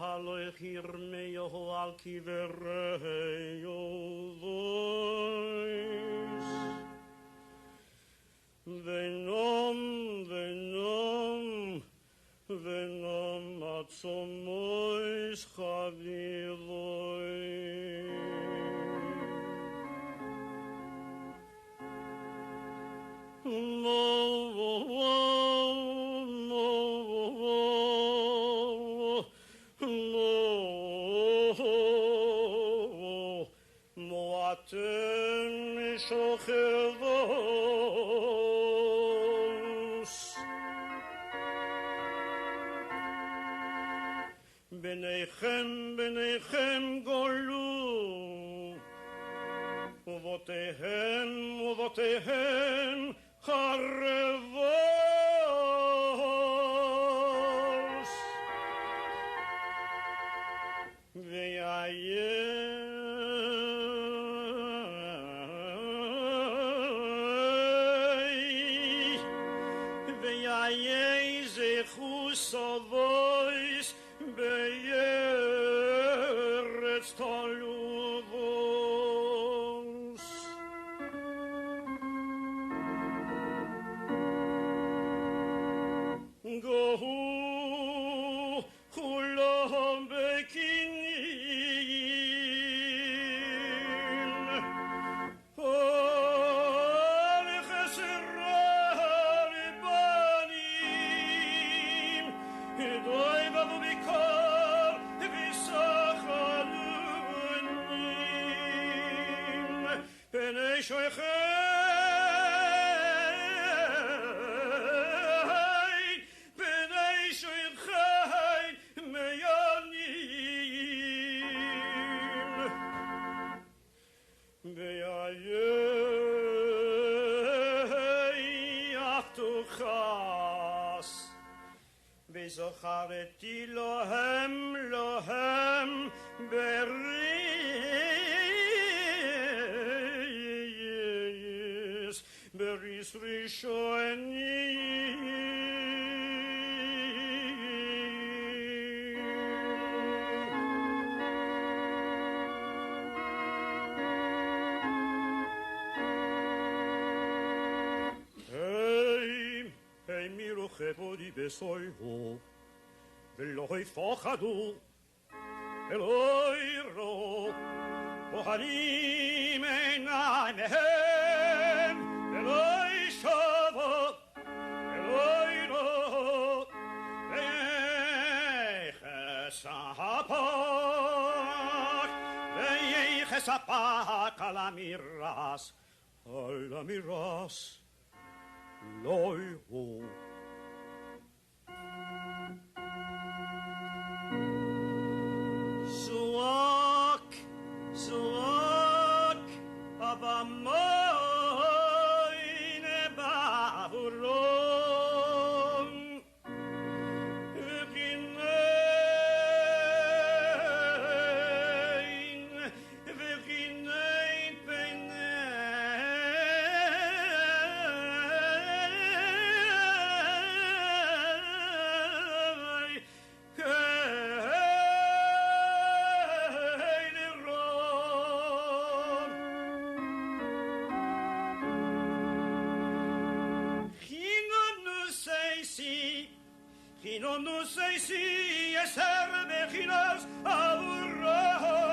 Haloich Yirmeyahu al Kivereyu Voice Venom Atzomois Chavivoi Moatem Shochevos Benechem Golu Uvotehen Charevos Ve'ayei Zechus Avois Be'eretz Toluvos Gohu Chulom Bekinin Ol Chesirah Banim Doi Vavu Bikor Visachalunim Penei Shoichem וזכרתי להם בריס ראשוני Chevodi besoiho, veloi fochadu, veloi ro, pochanim einai mehem, veloi shovo, veloi ro, veiches apach, al amiras, loi ho. Suak abamoine bahuron V'chinein Chinon nu sei si eser bechinos avurro